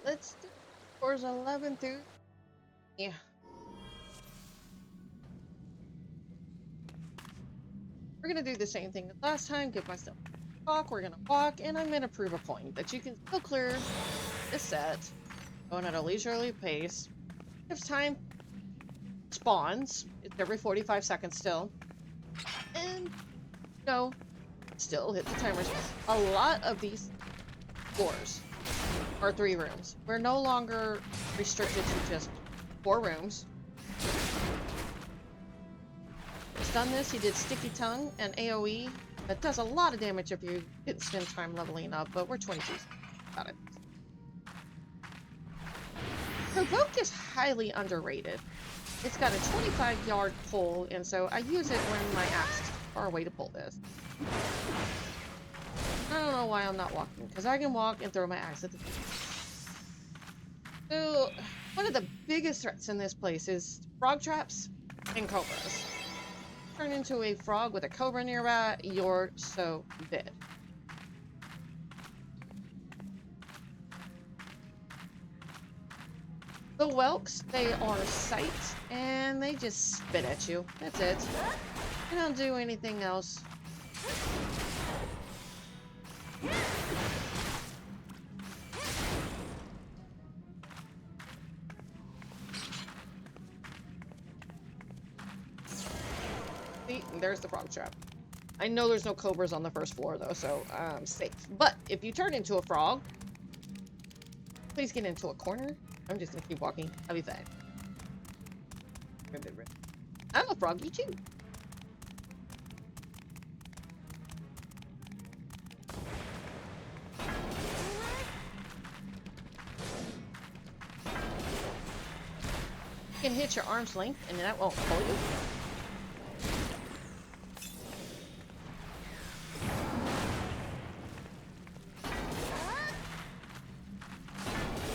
let's do floors 11 through. Yeah. We're gonna do the same thing as last time. Give myself a walk. We're gonna walk, and I'm gonna prove a point that you can still clear this set going at a leisurely pace. If time spawns, it's every 45 seconds still, and no, still hit the timers. A lot of these floors are 3 rooms. We're no longer restricted to just 4 rooms. He's done this. He did Sticky Tongue and AoE. That does a lot of damage if you didn't spend time leveling up, but we're 22. Got it. Provoke is highly underrated. It's got a 25-yard pull, and so I use it when my axe is far away to pull this. I don't know why I'm not walking, because I can walk and throw my axe at the people. So, one of the biggest threats in this place is frog traps and cobras. Turn into a frog with a cobra nearby, you're so dead. The whelks, they are sight, and they just spit at you. That's it. They don't do anything else. See, there's the frog trap. I know there's no cobras on the first floor, though, so I'm safe. But if you turn into a frog, please get into a corner. I'm just gonna keep walking. I'll be fine. I'm a froggy too. You can hit your arm's length and that won't pull you.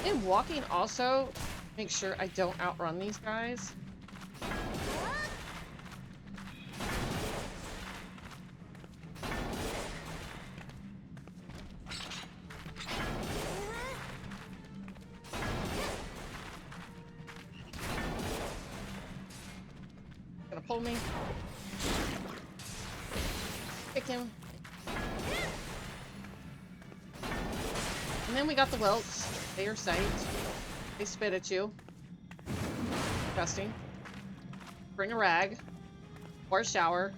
And walking also, make sure I don't outrun these guys. Gonna pull me. Kick him. And then we got the whelks. They are sight. They spit at you. Disgusting. Bring a rag. Or a shower.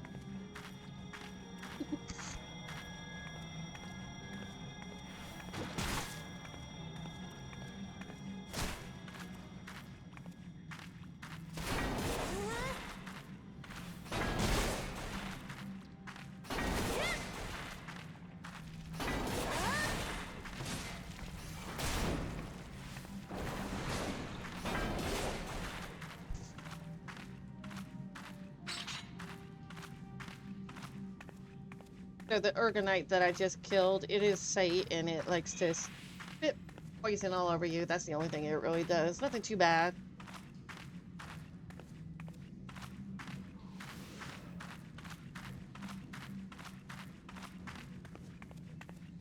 So the Urgonite that I just killed, it is sight and it likes to spit poison all over you. That's the only thing it really does. Nothing too bad.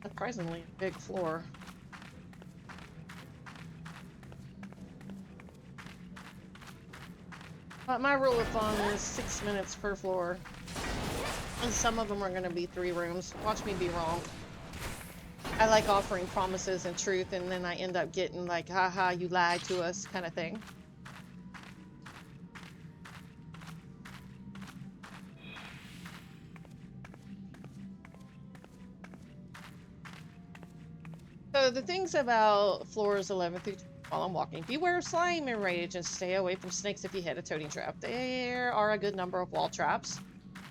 Surprisingly big floor. But my rule of thumb is 6 minutes per floor. And some of them are going to be 3 rooms. Watch me be wrong. I like offering promises and truth, and then I end up getting like, haha, you lied to us kind of thing. So the things about floors 11 through 12 while I'm walking. Beware of slime and rage, and stay away from snakes if you hit a toading trap. There are a good number of wall traps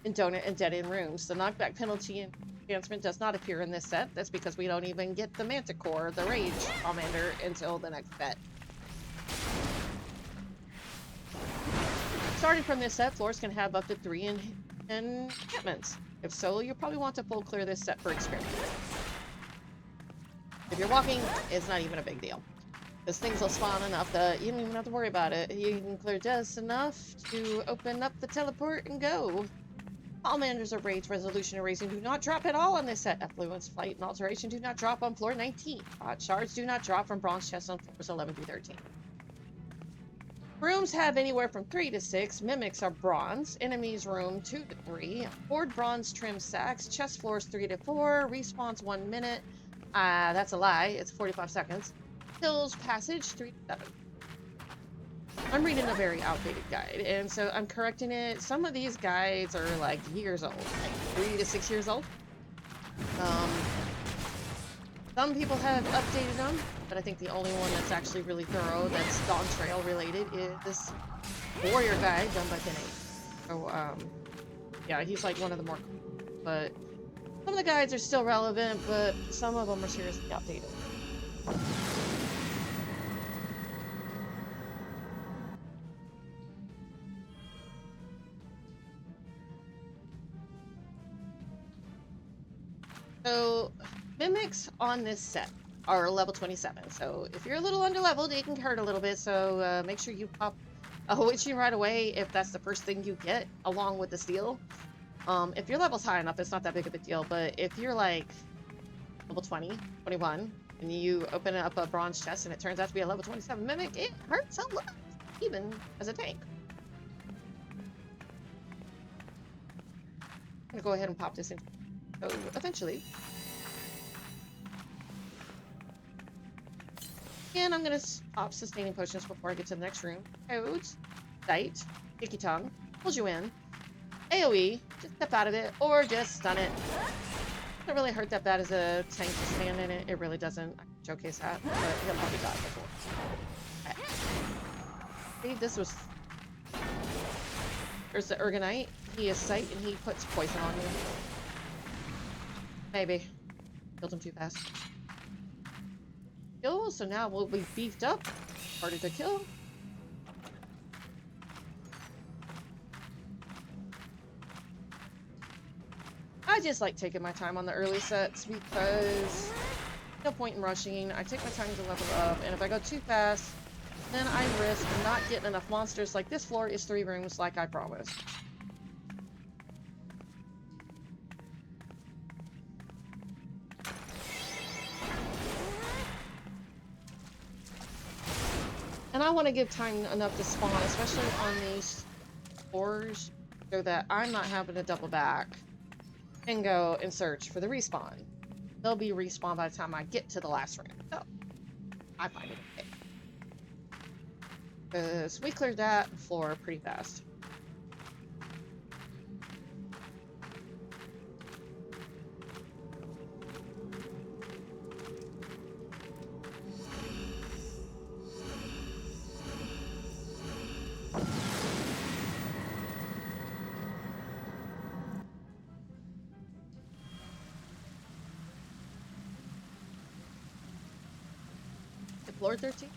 in donut and dead-end rooms. The knockback penalty enhancement does not appear in this set. That's because we don't even get the Manticore, the Rage Pomander, until the next set. Starting from this set, floors can have up to 3 enchantments. If so, you'll probably want to full clear this set for experience. If you're walking, it's not even a big deal. Because things will spawn enough that you don't even have to worry about it. You can clear just enough to open up the teleport and go. Polanders of Rage, Resolution, and Raising do not drop at all on this set. Effluence, Flight, and Alteration do not drop on floor 19. Hot Shards do not drop from Bronze Chests on floors 11 through 13. Rooms have anywhere from 3 to 6. Mimics are bronze. Enemies room 2 to 3. Board bronze trim sacks. Chest floors 3 to 4. Respawns 1 minute. That's a lie. It's 45 seconds. Hills passage 3 to 7. I'm reading a very outdated guide, and so I'm correcting it. Some of these guides are like years old, like 3 to 6 years old. Some people have updated them, but I think the only one that's actually really thorough that's Dawn Trail related is this Warrior guide done by Penny. So, yeah, he's like one of the more, but some of the guides are still relevant, but some of them are seriously outdated. So, mimics on this set are level 27. So, if you're a little underleveled, it can hurt a little bit. So, make sure you pop a witching right away if that's the first thing you get, along with the steel. If your level's high enough, it's not that big of a deal. But if you're like level 20, 21, and you open up a bronze chest and it turns out to be a level 27 mimic, it hurts a lot, even as a tank. I'm gonna go ahead and pop this in. So eventually. And I'm gonna pop sustaining potions before I get to the next room. Codes, sight, sticky tongue, pulls you in. AoE, just step out of it, or just stun it. Doesn't really hurt that bad as a tank to stand in it. It really doesn't. I can showcase that, but he'll probably die before. Okay. See, this was. There's the Urgonite. He is sight and he puts poison on you. Maybe. Killed him too fast. Kill, so now we'll be beefed up. Harder to kill. I just like taking my time on the early sets because no point in rushing. I take my time to level up, and if I go too fast, then I risk not getting enough monsters. Like this floor is 3 rooms like I promised. And I want to give time enough to spawn, especially on these floors, so that I'm not having to double back and go and search for the respawn. They'll be respawned by the time I get to the last room. So, I find it okay. Because we cleared that floor pretty fast. Floor 13.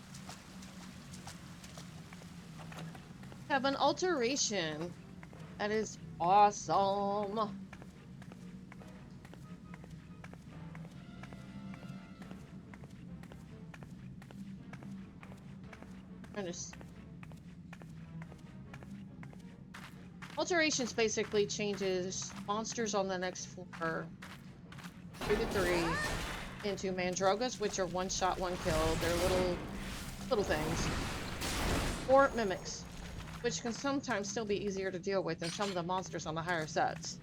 Have an alteration. That is awesome. Alterations basically changes monsters on the next floor 2 to 3 into Mandrogas, which are 1 shot, 1 kill. They're little things. Or mimics, which can sometimes still be easier to deal with than some of the monsters on the higher sets.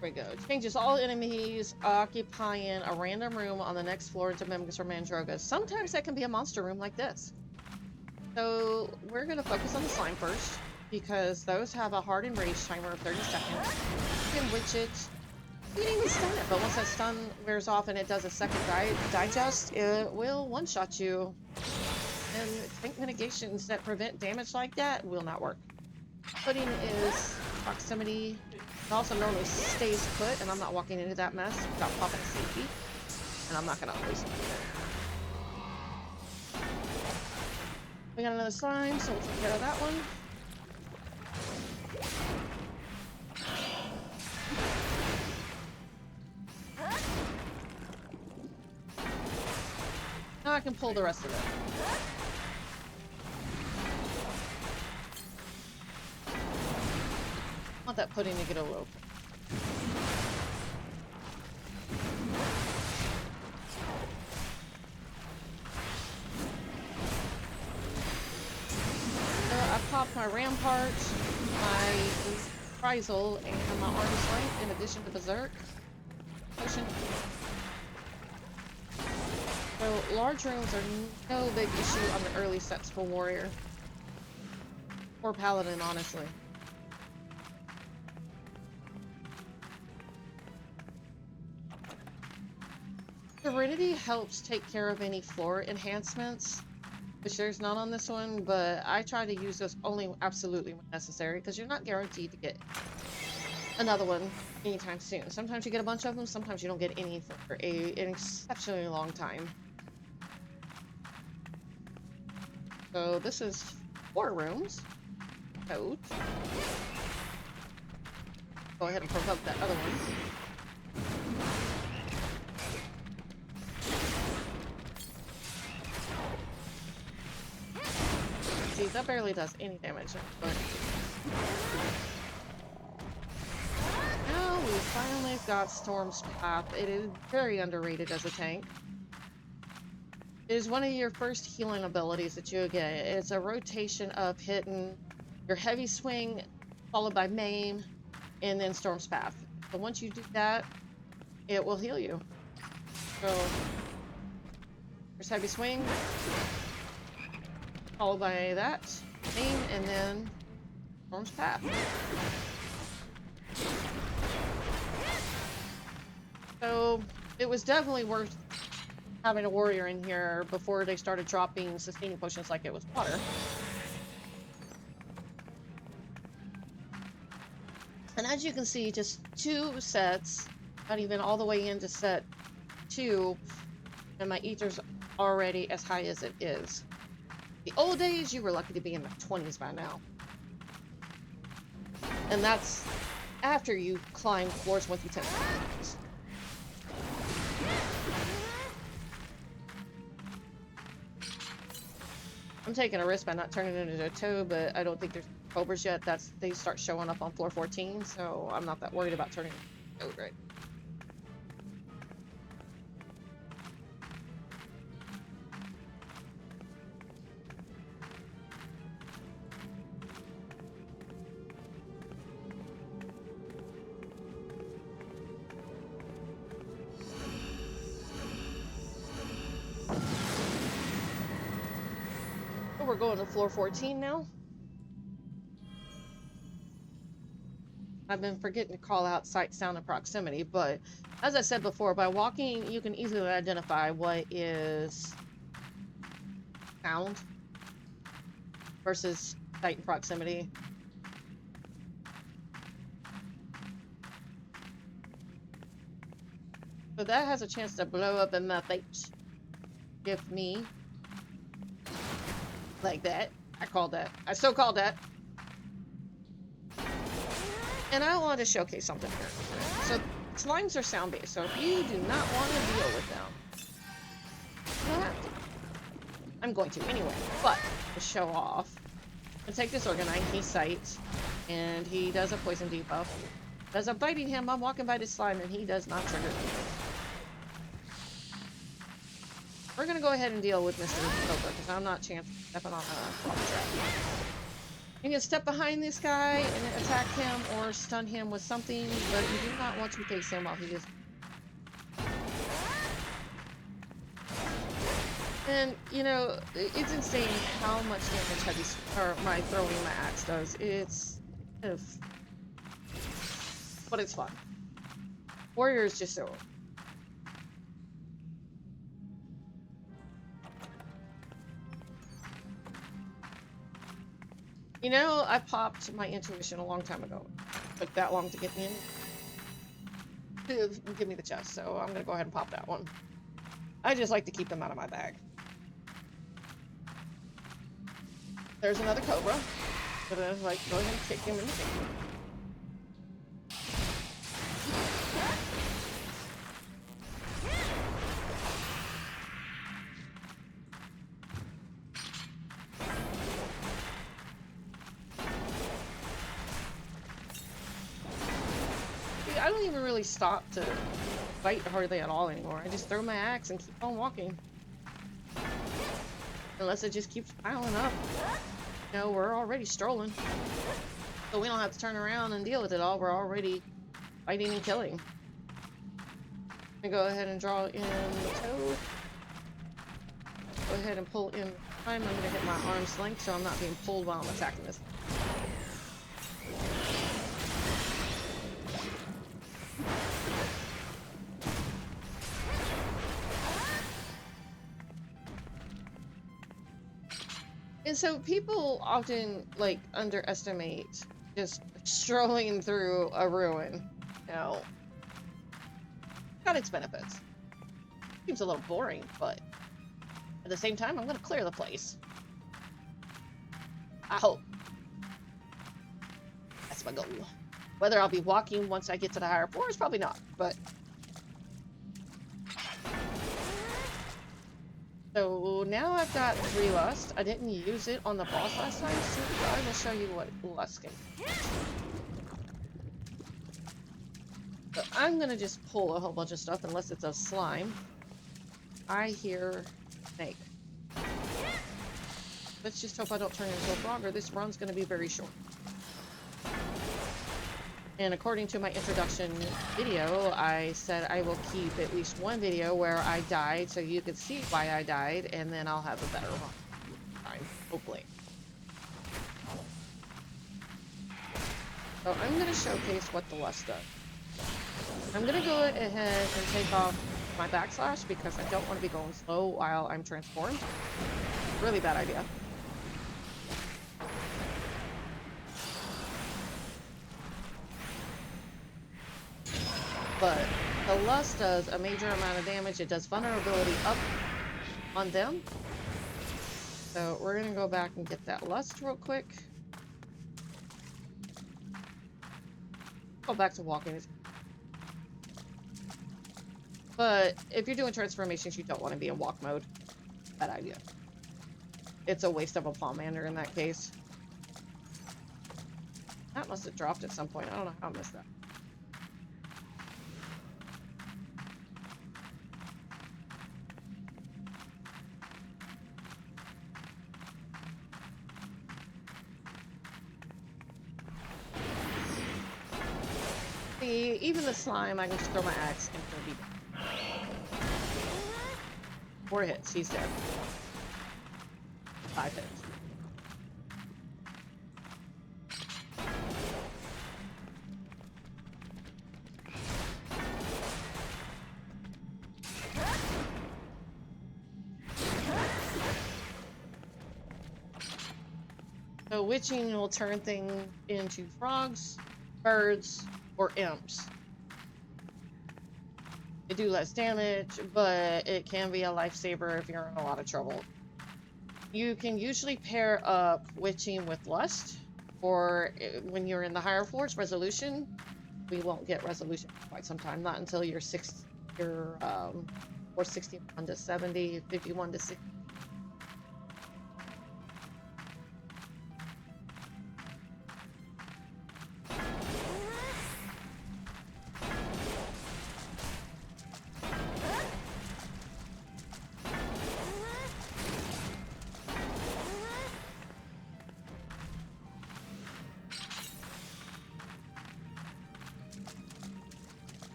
There we go. Changes all enemies occupying a random room on the next floor into Mimics or Mandrogas. Sometimes that can be a monster room like this. So we're going to focus on the slime first, because those have a hard and rage timer of 30 seconds. You can witch it. You can even stun it, but once that stun wears off and it does a second digest, it will one-shot you. And tank mitigations that prevent damage like that will not work. Pudding is proximity. It also normally stays put, and I'm not walking into that mess without popping a safety. And I'm not going to waste it. We got another slime, so we'll take care of that one. I can pull the rest of it. I want that pudding to get a little. So I popped my Rampart, my Prizal, and my Artist Length in addition to Berserk potion. So large rooms are no big issue on the early sets for Warrior. Or Paladin, honestly. Serenity helps take care of any floor enhancements, which there's none on this one, but I try to use those only absolutely when necessary, because you're not guaranteed to get another one anytime soon. Sometimes you get a bunch of them, sometimes you don't get any for an exceptionally long time. So this is 4 rooms. Code. Go ahead and provoke that other one. See, that barely does any damage, but now we finally got Storm's Path. It is very underrated as a tank. It is one of your first healing abilities that you get. It's a rotation of hitting your heavy swing, followed by maim, and then Storm's Path. So once you do that, it will heal you. So there's heavy swing, followed by that, maim, and then Storm's Path. So it was definitely worth having a warrior in here before they started dropping sustaining potions like it was water. And as you can see, just 2 sets, not even all the way into set 2, and my ether's already as high as it is. The old days, you were lucky to be in the 20s by now. And that's after you climb floors 1 through 10. I'm taking a risk by not turning it into a toad, but I don't think there's cobras yet. They start showing up on floor 14, so I'm not that worried about turning it into a toad, right? We're going to floor 14 now. I've been forgetting to call out sight, sound, and proximity, but as I said before, by walking, you can easily identify what is sound versus sight and proximity. So that has a chance to blow up in my face. Give me like that. I called that. I so called that. And I wanted to showcase something here. So slimes are sound based, so if you do not want to deal with them, you don't have to. I'm going to anyway, but to show off, I take this Organite, he's sight, and he does a poison debuff. As I'm biting him, I'm walking by this slime and he does not trigger me. We're gonna go ahead and deal with Mr. Cobra because I'm not stepping on a flop trap. You can step behind this guy and attack him or stun him with something, but you do not want to face him while he is. And you know, it's insane how much damage my throwing my axe does. It's but it's fun. Warrior is just so. You know, I popped my intuition a long time ago. It took that long to get me in. To give me the chest, so I'm gonna go ahead and pop that one. I just like to keep them out of my bag. There's another Cobra. So then I like go ahead and kick him in the face. don't even really stop to fight hardly at all anymore. I just throw my axe and keep on walking. Unless it just keeps piling up. You know, we're already strolling. So we don't have to turn around and deal with it all. We're already fighting and killing. I'm gonna go ahead and draw in the toad. Go ahead and pull in time. I'm gonna hit my arm's length so I'm not being pulled while I'm attacking this. And so people often like underestimate just strolling through a ruin. You know, got its benefits. Seems a little boring, but at the same time, I'm gonna clear the place. I hope. That's my goal. Whether I'll be walking once I get to the higher floors, probably not, but. So now I've got 3 lust. I didn't use it on the boss last time, so I will show you what lust can do. So I'm gonna just pull a whole bunch of stuff unless it's a slime. I hear snake. Let's just hope I don't turn into a frog, or this run's gonna be very short. And according to my introduction video, I said I will keep at least one video where I died so you can see why I died, and then I'll have a better run. Hopefully. So I'm going to showcase what the lust does. I'm going to go ahead and take off my backslash because I don't want to be going slow while I'm transformed. Really bad idea. But the lust does a major amount of damage. It does vulnerability up on them. So we're going to go back and get that lust real quick. Go back to walking. But if you're doing transformations, you don't want to be in walk mode. Bad idea. It's a waste of a Pomander in that case. That must have dropped at some point. I don't know how I missed that. See, even the slime, I can just throw my axe and he'll be dead. 4 hits, he's dead. 5 hits. So witching will turn things into frogs, birds, or imps. They do less damage, but it can be a lifesaver if you're in a lot of trouble. You can usually pair up witching with lust, or when you're in the higher floors, resolution. We won't get resolution for quite some time, not until you're 61 to 70, 51 to 60.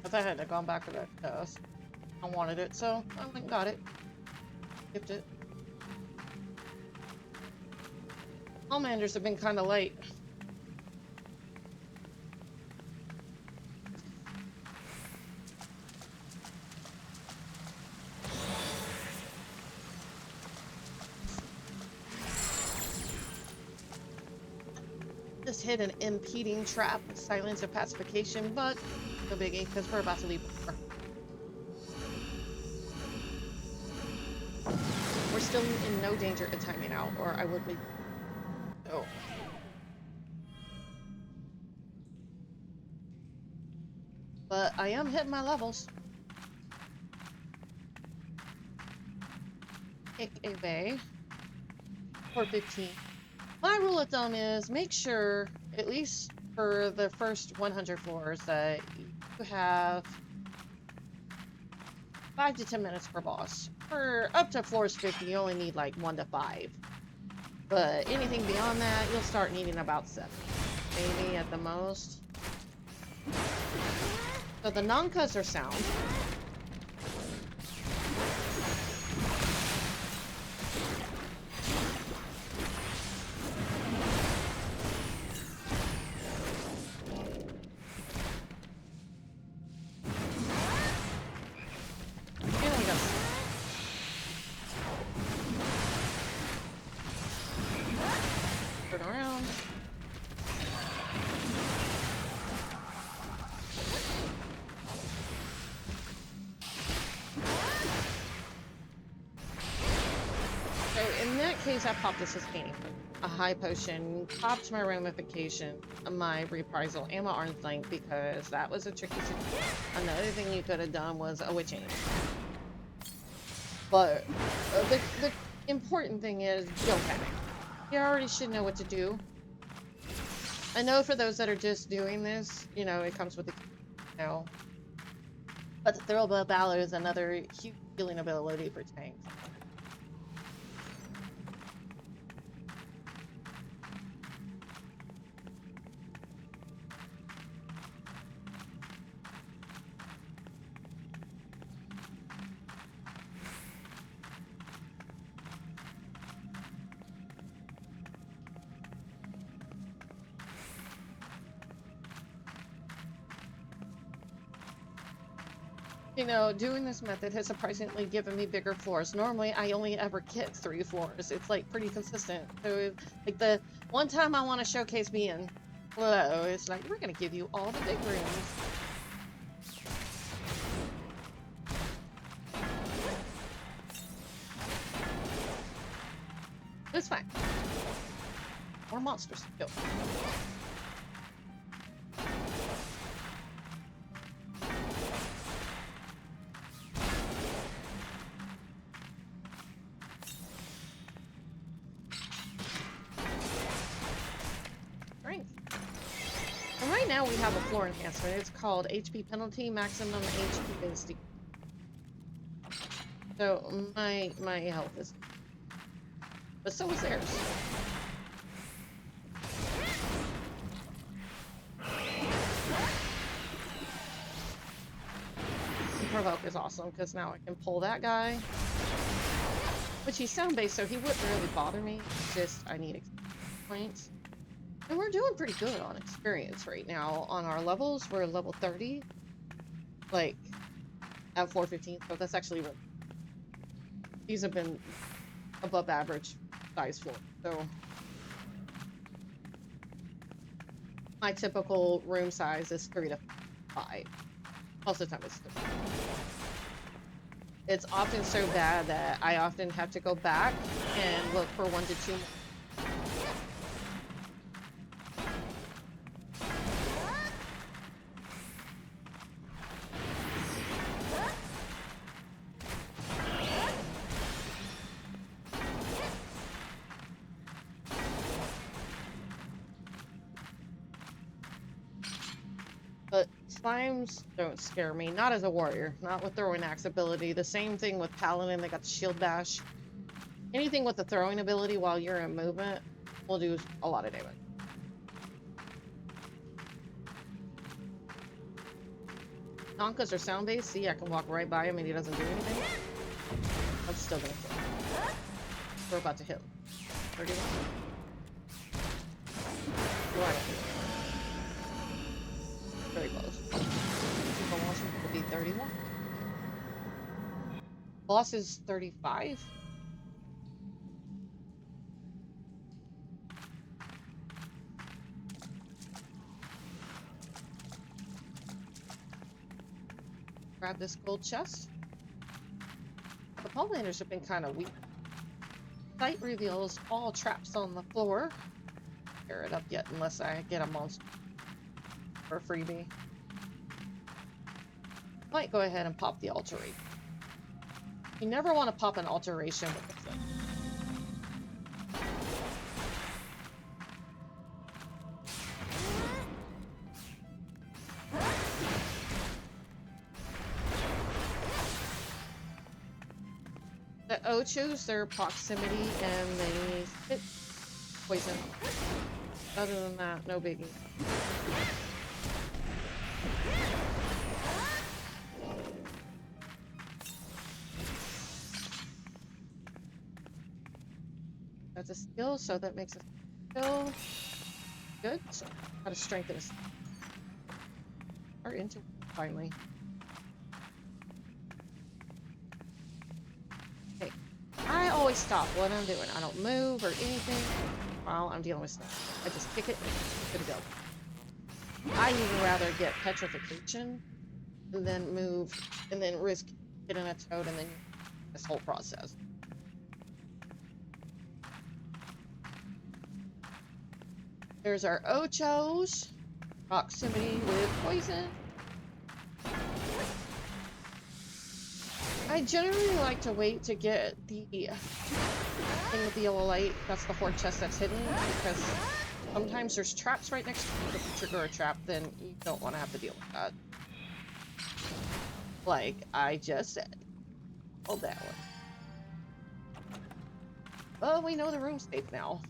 If I had gone back to that test, I wanted it, so I went and got it. Skipped it. Pomanders have been kind of late. Just hit an impeding trap, silence and pacification, but no biggie, because we're about to leave. We're still in no danger of timing out, or I would leave. So. But I am hitting my levels. Kick a bay. 415. My rule of thumb is make sure, at least for the first 100 floors, that you have 5 to 10 minutes per boss. For up to floors 50, you only need like 1 to 5. But anything beyond that, you'll start needing about 7. Maybe at the most. So the non-cuts are sound. I popped a sustaining, a high potion, popped my ramification, my reprisal, and my arm's length because that was a tricky situation. Another thing you could have done was a witch aim. But the important thing is don't panic. You already should know what to do. I know for those that are just doing this, you know, it comes with the, you know. But the Thrill of Valor is another huge healing ability for tanks. You know, doing this method has surprisingly given me bigger floors. Normally, I only ever get 3 floors. It's like pretty consistent. So, like the one time I want to showcase being low, it's like, we're going to give you all the big rooms. It's fine. More monsters to kill. Now we have a floor enhancement. It's called HP penalty, maximum HP is decreased. So my health is, but so is theirs. Provoke is awesome because now I can pull that guy, which he's sound based, so he wouldn't really bother me. It's just I need points. And we're doing pretty good on experience right now. On our levels, we're level 30. Like, at 415, so that's actually really... These have been above average size floor, so... My typical room size is 3 to 5. Most of the time it's 3. It's often so bad that I often have to go back and look for 1 to 2 more. Slimes don't scare me, not as a warrior, not with throwing axe ability. The same thing with Paladin, they got the shield bash. Anything with the throwing ability while you're in movement will do a lot of damage. Nonkas are sound based, see I can walk right by him and he doesn't do anything. I'm still gonna kill him. We're about to hit 31. Right. Very close. Will be 31. Boss is 35. Grab this gold chest. The Pomanders have been kind of weak. Sight reveals all traps on the floor. Tear it up yet unless I get a monster for a freebie. Might go ahead and pop the alteration. You never want to pop an alteration with the flip. The Ochos, their proximity and they hit poison. Other than that, no biggie. That's a skill, so that makes a skill good. So, how to strengthen us. Are into finally. Okay, I always stop what I'm doing. I don't move or anything while I'm dealing with stuff. I just kick it and go. I even rather get petrification and then move and then risk hitting a toad and then this whole process. There's our Ochos. Proximity with poison. I generally like to wait to get the thing with the yellow light. That's the horde chest that's hidden, because sometimes there's traps right next to it. If you trigger a trap, then you don't want to have to deal with that. Like I just said. Hold that one. Well, we know the room's safe now.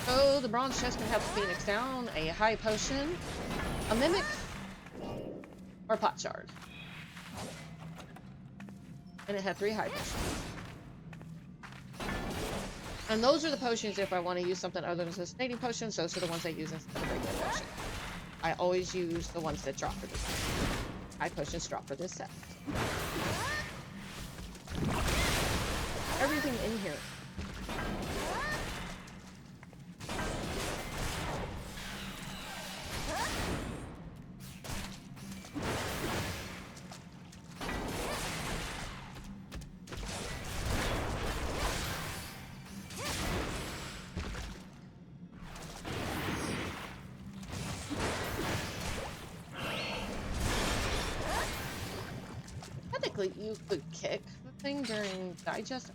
So the bronze chest can have the Phoenix down, a high potion, a mimic, or pot shard. And it had 3 high potions. And those are the potions if I want to use something other than sustaining potions. Those are the ones I use instead of regular potions. I always use the ones that drop for this set. High potions drop for this set. Everything in here. You could kick the thing during digest.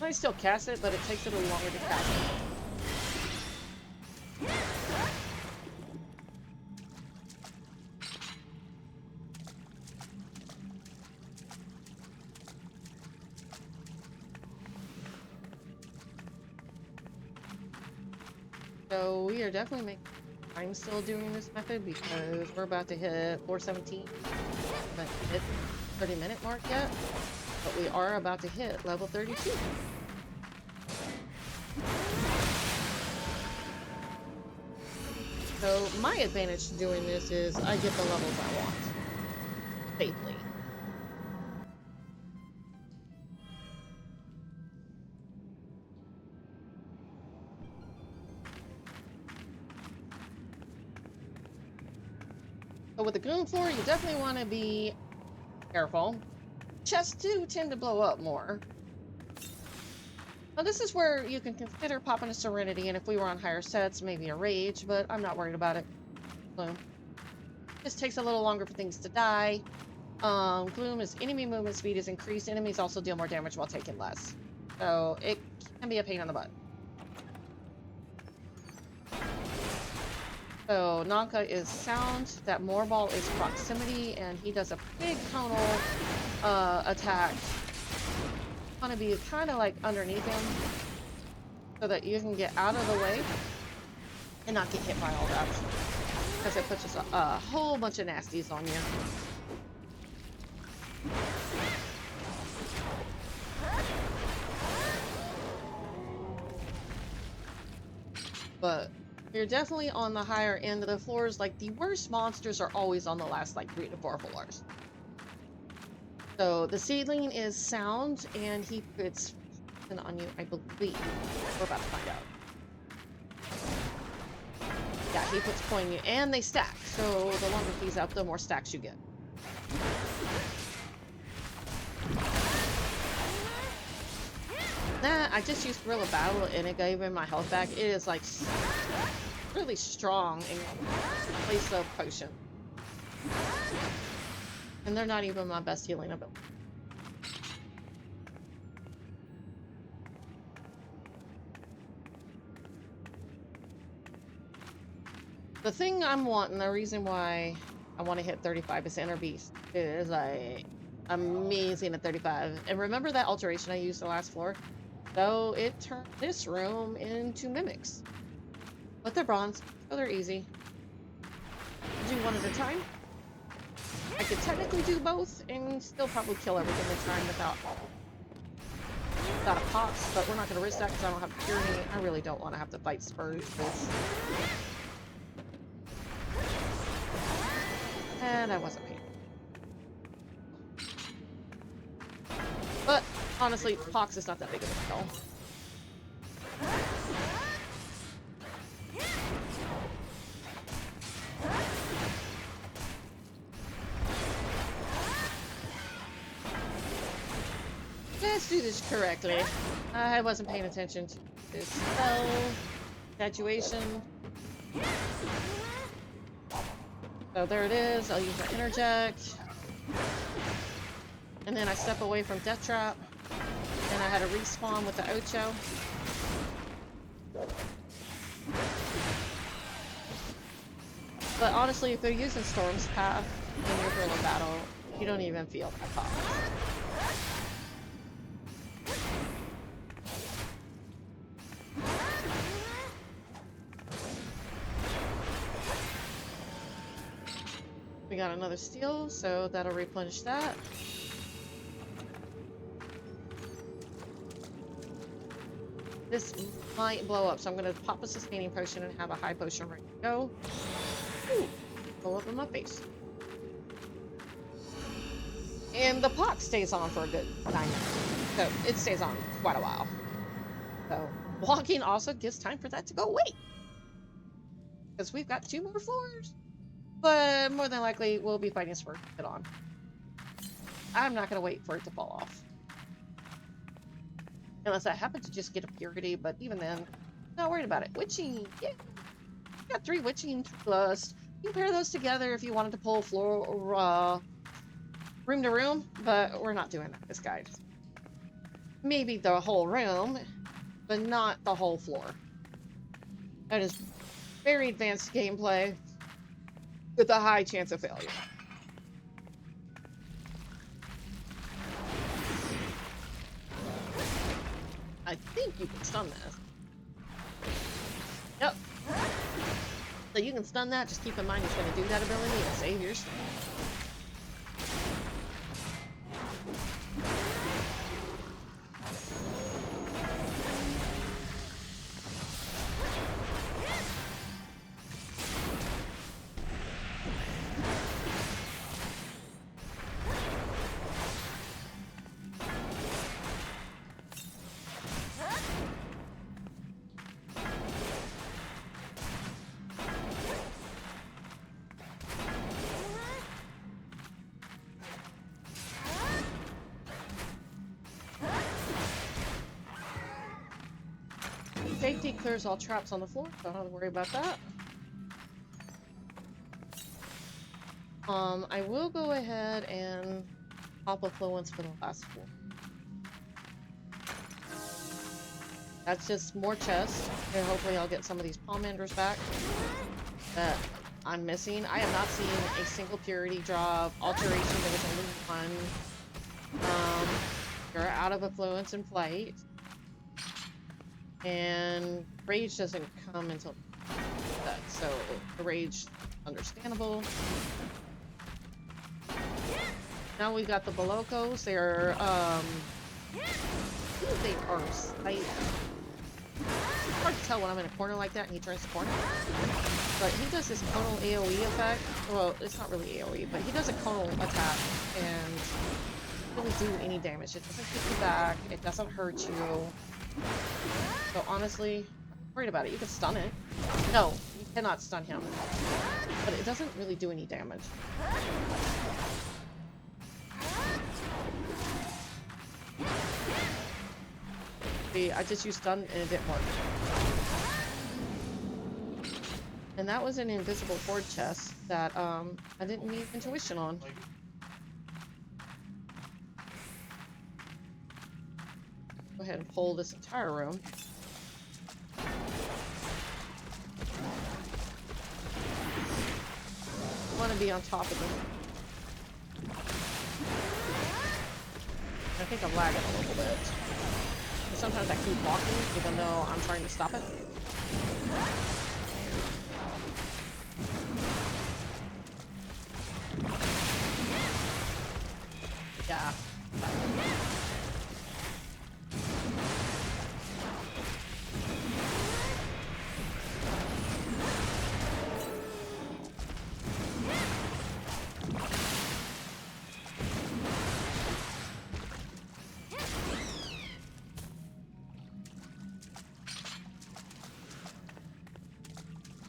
I still cast it, but it takes a little longer to cast it. So we are definitely making time still doing this method because we're about to hit 417. We haven't hit 30-minute mark yet, but we are about to hit level 32. So my advantage to doing this is I get the levels I want safely. So with the Goon Floor, you definitely want to be careful. Chests do tend to blow up more. Now this is where you can consider popping a Serenity, and if we were on higher sets, maybe a Rage, but I'm not worried about it. Gloom. Just takes a little longer for things to die. Gloom is enemy movement speed is increased. Enemies also deal more damage while taking less. So it can be a pain on the butt. So Nanka is sound, that Moorball is proximity, and he does a big tonal attack. You want to be kind of like underneath him so that you can get out of the way and not get hit by all that, because it puts a whole bunch of nasties on you. But you're definitely on the higher end of the floors. Like, the worst monsters are always on the last, like, 3 to 4 floors. So, the Seedling is sound, and he puts on you, I believe. We're about to find out. Yeah, he puts point on you, and they stack. So, the longer he's out, the more stacks you get. Nah, I just used Guerrilla Battle, and it gave him my health back. It is, like, really strong in place of potion. And they're not even my best healing ability. The thing I'm wanting, the reason why I want to hit 35 is Inner Beast. It is like amazing at 35. And remember that alteration I used the last floor? So it turned this room into mimics. But they're bronze, so they're easy. Do one at a time. I could technically do both and still probably kill everything this time without a pox, but we're not going to risk that because I don't have purity. I really don't want to have to fight Spurs this. And I wasn't paying. But honestly, pox is not that big of a deal. Let's do this correctly. I wasn't paying attention to this spell. Saturation. So there it is. I'll use my interject. And then I step away from Death Trap. And I had a respawn with the Ocho. But honestly, if they're using Storm's Path in your guerrilla battle, you don't even feel that pop. We got another steal, so that'll replenish that. This might blow up, so I'm going to pop a sustaining potion and have a high potion ready to go. Ooh, blow up in my face. And the pox stays on for a good 9 minutes, so it stays on quite a while. So walking also gives time for that to go away, because we've got 2 more floors. But more than likely, we'll be fighting Spurs to get on. I'm not going to wait for it to fall off. Unless I happen to just get a purity, but even then, not worried about it. Witching, yeah. Got 3 witching plus. You can pair those together if you wanted to pull floor, room to room, but we're not doing that this guide. Maybe the whole room, but not the whole floor. That is very advanced gameplay with a high chance of failure. I think you can stun this. Yep. So you can stun that, just keep in mind it's going to do that ability and save your stun. Safety clears all traps on the floor, so I don't have to worry about that. I will go ahead and pop Affluence for the last floor. That's just more chests, and hopefully I'll get some of these Pomanders back that I'm missing. I have not seen a single purity drop. Alteration, there was only one. You're out of Affluence and Flight. And rage doesn't come until that, so the rage, understandable. Now we've got the Bolocos. They're they are slight. It's hard to tell when I'm in a corner like that and he turns the corner. But he does this conal AoE effect. Well, it's not really AoE, but he does a conal attack and doesn't really do any damage. It doesn't kick you back. It doesn't hurt you. So honestly, I'm worried about it. You can stun it. No, you cannot stun him. But it doesn't really do any damage. See, I just used stun and it didn't work. And that was an invisible horde chest that I didn't need intuition on. Go ahead and pull this entire room. want to be on top of them. I think I'm lagging a little bit. Sometimes I keep walking even though I'm trying to stop it. Yeah.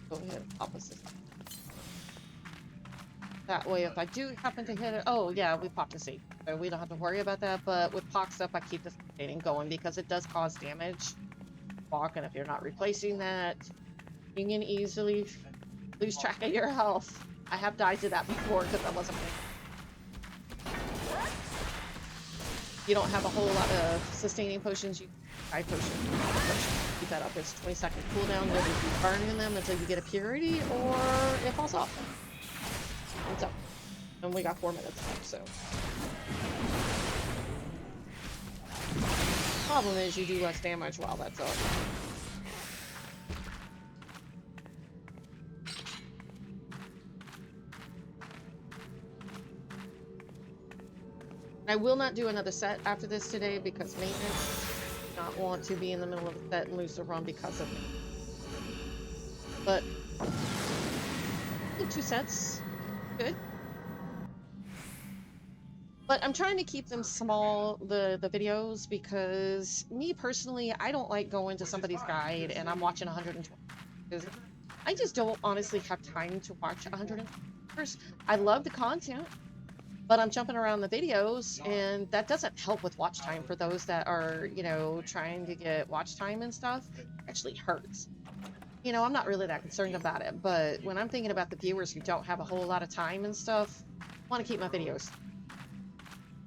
Go ahead and pop us. That way, if I do happen to hit it, oh yeah, we popped a seed. So we don't have to worry about that, but with Pox up, I keep the sustaining going because it does cause damage. Walk, and if you're not replacing that, you can easily lose track of your health. I have died to that before because I wasn't playing. You don't have a whole lot of sustaining potions, you high potion. Keep that up. It's 20-second cooldown. You'll be burning them until you get a purity or it falls off. What's up? And we got 4 minutes left, so. Problem is you do less damage while that's up. I will not do another set after this today because maintenance. Do not want to be in the middle of a set and lose the run because of me. But I think 2 sets, good. But I'm trying to keep them small, the videos, because me personally, I don't like going to somebody's guide and I'm watching 120. Because I just don't honestly have time to watch 120. I love the content, but I'm jumping around the videos, and that doesn't help with watch time for those that are, you know, trying to get watch time and stuff. It actually hurts. You know, I'm not really that concerned about it, but when I'm thinking about the viewers who don't have a whole lot of time and stuff, I want to keep my videos.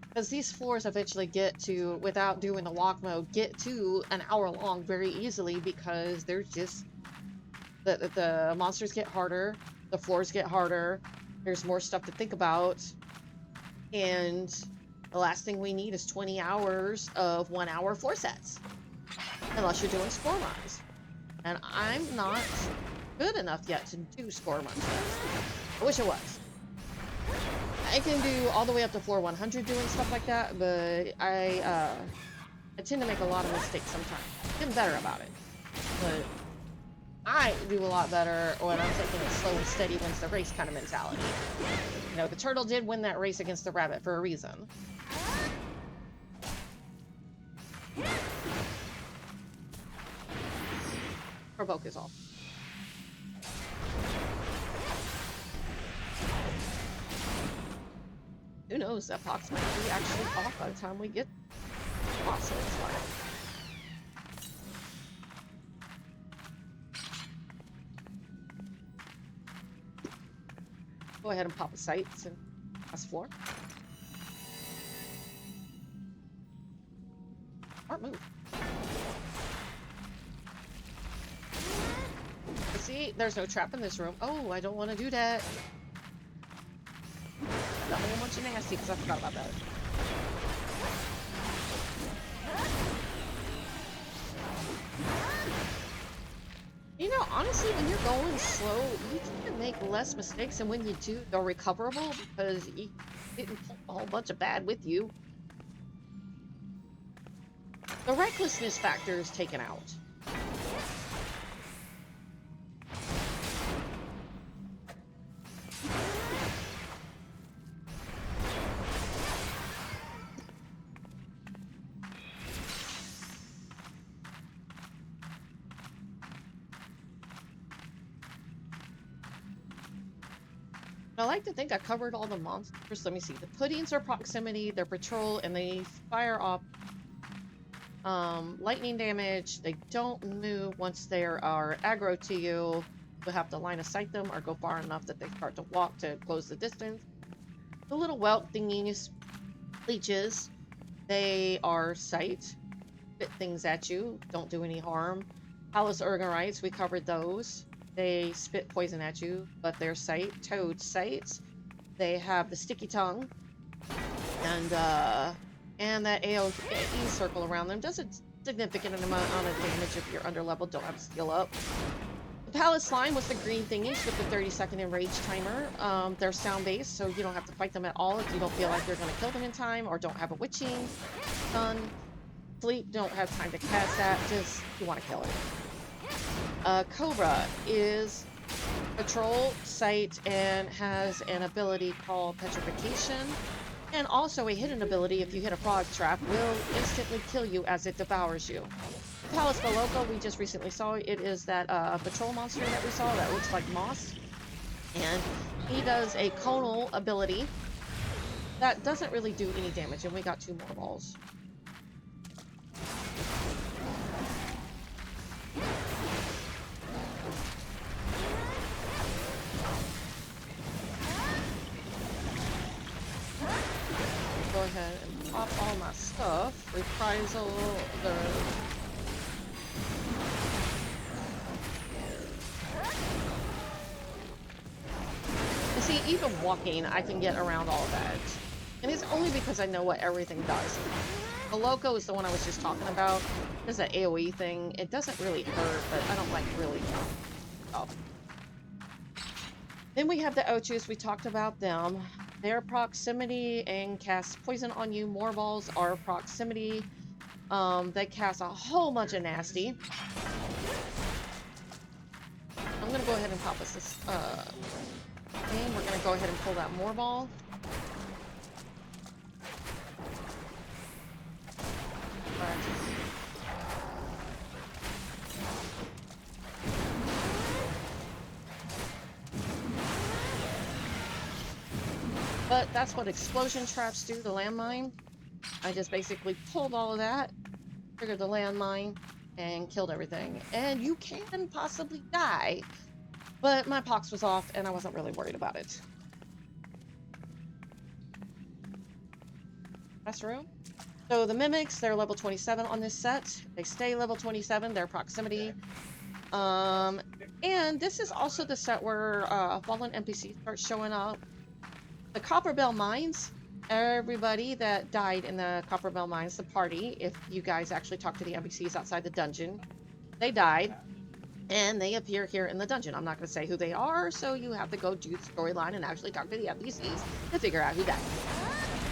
Because these floors eventually get to, without doing the walk mode, get to an hour long very easily because there's just, the monsters get harder, the floors get harder, there's more stuff to think about, and the last thing we need is 20 hours of 1 hour floor sets. Unless you're doing score runs. And I'm not good enough yet to do score runs. I wish I was. I can do all the way up to floor 100 doing stuff like that, but I tend to make a lot of mistakes sometimes. I'm getting better about it. But I do a lot better when I'm taking it slow and steady wins the race kind of mentality. You know, the turtle did win that race against the rabbit for a reason. Provoke is off. Who knows, that Pox might be actually off by the time we get awesome. Go ahead and pop a sights and pass floor. Smart move. See, there's no trap in this room. Oh, I don't want to do that. A whole bunch of nasty because I forgot about that. You know, honestly, when you're going slow, you can make less mistakes, and when you do, they're recoverable because you didn't pull a whole bunch of bad with you. The recklessness factor is taken out. I like to think I covered all the monsters. Let me see. The puddings are proximity, they're patrol, and they fire off lightning damage. They don't move once they are aggro to you. You'll have to line of sight them or go far enough that they start to walk to close the distance. The little whelp thingies, leeches, they are sight. Spit things at you, don't do any harm. Palace Urgarites, we covered those. they spit poison at you, but their toad sights, they have the sticky tongue, and that AoE circle around them does a significant amount of damage if you're under level, don't have to skill up. The Palace Slime was the green thingies with the 30-second enrage timer. They're sound-based, so you don't have to fight them at all if you don't feel like you're going to kill them in time or don't have a witching done. Sleep, don't have time to cast that, just you want to kill it. Cobra is patrol, sight, and has an ability called Petrification, and also a hidden ability if you hit a frog trap will instantly kill you as it devours you. Palace Loco, we just recently saw it is that patrol monster that we saw that looks like moss, and he does a conal ability that doesn't really do any damage, and we got 2 more balls. Go ahead and pop all my stuff. Reprisal the... You see, even walking, I can get around all of that. And it's only because I know what everything does. The Loco is the one I was just talking about. There's that AoE thing. It doesn't really hurt, but I don't like really up. Then we have the Ochus. We talked about them. Their proximity and cast poison on you. More balls are proximity. They cast a whole bunch of nasty. I'm gonna go ahead and pop us this thing. We're gonna go ahead and pull that more ball. But that's what explosion traps do, the landmine. I just basically pulled all of that, triggered the landmine, and killed everything. And you can possibly die, but my pox was off and I wasn't really worried about it. Last room. So the mimics, they're level 27 on this set. They stay level 27, their proximity. And this is also the set where fallen NPCs start showing up. The Copperbell Mines, everybody that died in the Copperbell Mines, the party, if you guys actually talk to the NPCs outside the dungeon, they died, and they appear here in the dungeon. I'm not going to say who they are, so you have to go do the storyline and actually talk to the NPCs to figure out who died.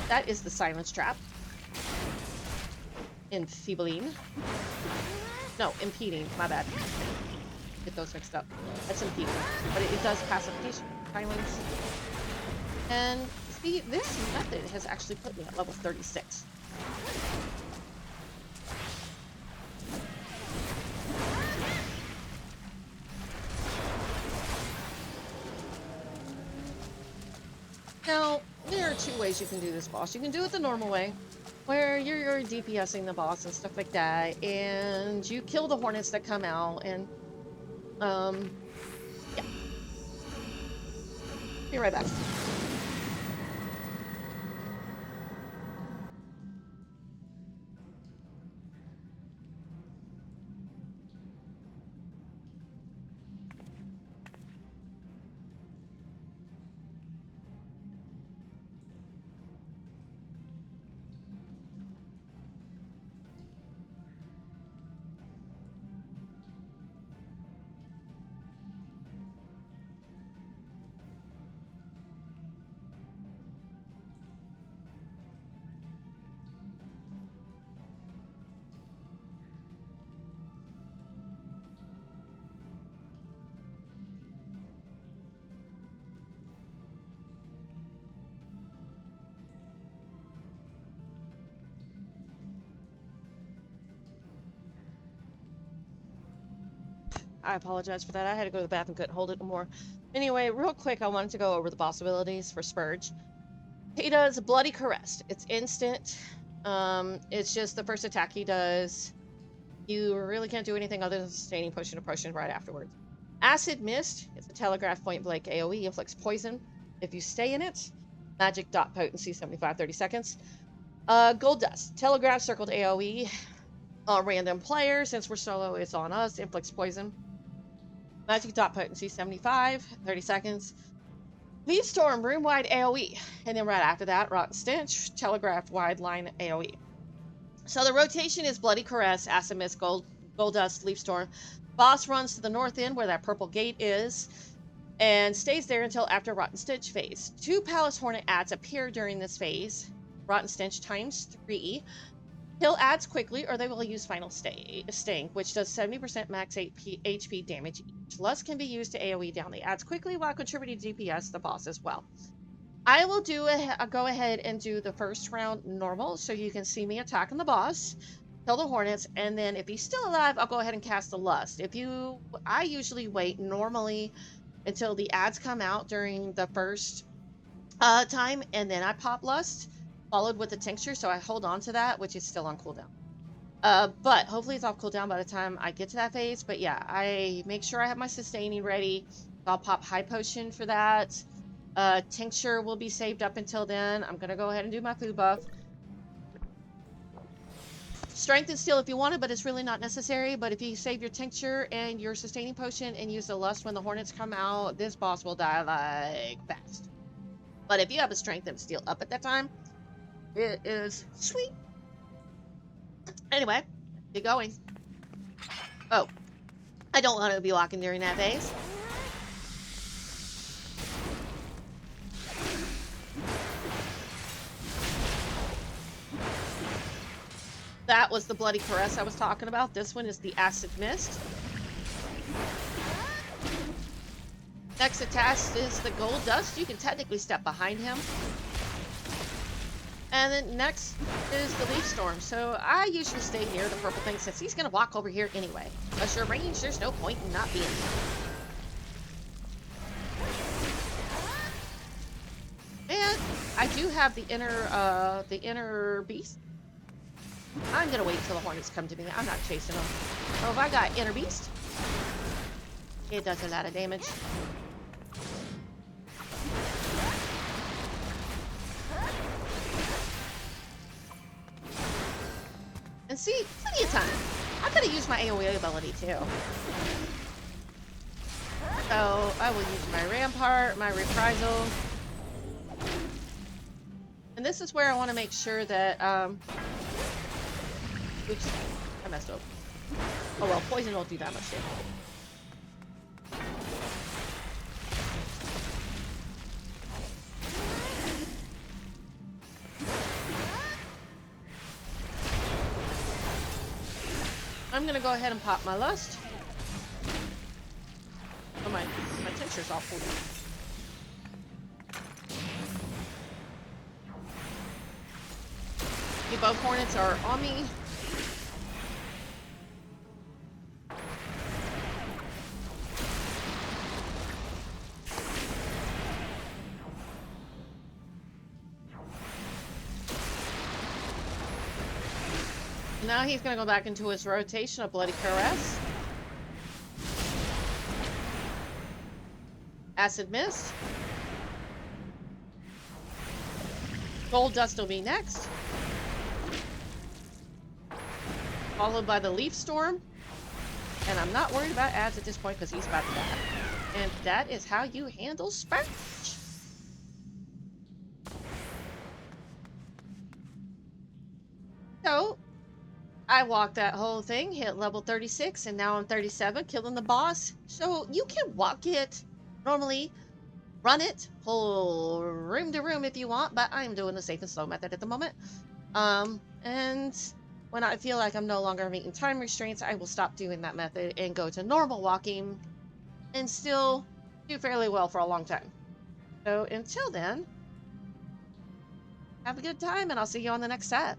That is the Silence Trap. Enfeebling. No, Impeding, my bad. Get those mixed up. That's Impeding, but it does pacification. Silence. And see, this method has actually put me at level 36. Now, there are 2 ways you can do this boss. You can do it the normal way, where you're DPSing the boss and stuff like that, and you kill the hornets that come out, and, yeah. Be right back. I apologize for that. I had to go to the bathroom, couldn't hold it no more. Anyway, real quick, I wanted to go over the boss abilities for Spurge. He does Bloody Caress. It's instant. It's just the first attack he does. You really can't do anything other than sustaining potion to potion right afterwards. Acid Mist. It's a telegraph point blank AoE. Inflicts poison if you stay in it. Magic dot potency 75 30 seconds. Gold Dust. Telegraph circled AoE. Random player. Since we're solo, it's on us. Inflicts poison. Magic dot potency 75, 30 seconds. Leaf Storm, room-wide AoE. And then right after that, Rotten Stench, Telegraph wide line AoE. So the rotation is Bloody Caress, Acid Mist, Gold Dust, Leaf Storm. Boss runs to the north end where that purple gate is and stays there until after Rotten Stench phase. 2 Palace Hornet adds appear during this phase. Rotten Stench times 3. Kill adds quickly or they will use Final Sting, which does 70% max HP damage each. Lust can be used to AoE down the adds quickly while contributing DPS to the boss as well. I will go ahead and do the first round normal so you can see me attacking the boss, kill the hornets, and then if he's still alive, I'll go ahead and cast the lust. I usually wait normally until the ads come out during the first time, and then I pop lust, followed with the tincture, so I hold on to that, which is still on cooldown. But hopefully it's off cooldown by the time I get to that phase. But yeah, I make sure I have my sustaining ready. I'll pop high potion for that. Tincture will be saved up until then. I'm gonna go ahead and do my food buff. Strength is still if you want it, but it's really not necessary. But if you save your tincture and your sustaining potion and use the lust when the hornets come out, this boss will die like fast. But if you have a strength that's still up at that time, it is sweet. Anyway, get going. Oh, I don't want to be walking during that phase. That was the Bloody Caress I was talking about. This one is the Acid Mist. Next attack is the Gold Dust. You can technically step behind him. And then next is the Leaf Storm. So I usually stay near the purple thing since he's going to walk over here anyway. Unless you're range, there's no point in not being here. And I do have the inner beast. I'm going to wait until the hornets come to me. I'm not chasing them. Oh, if I got inner beast, it does a lot of damage. And see, plenty of time. I could have used my AoE ability too. So I will use my Rampart, my Reprisal. And this is where I want to make sure that, oops, I messed up. Oh well, poison won't do that much damage. I'm gonna go ahead and pop my lust. Oh, my tincture's all full. Debuff hornets are on me. Now he's going to go back into his rotation of Bloody Caress. Acid Mist. Gold Dust will be next. Followed by the Leaf Storm. And I'm not worried about ads at this point because he's about to die. And that is how you handle Sparch. So I walked that whole thing, hit level 36, and now I'm 37, killing the boss. So you can walk it normally, run it, pull room to room if you want, but I'm doing the safe and slow method at the moment. And when I feel like I'm no longer meeting time restraints, I will stop doing that method and go to normal walking and still do fairly well for a long time. So until then, have a good time and I'll see you on the next set.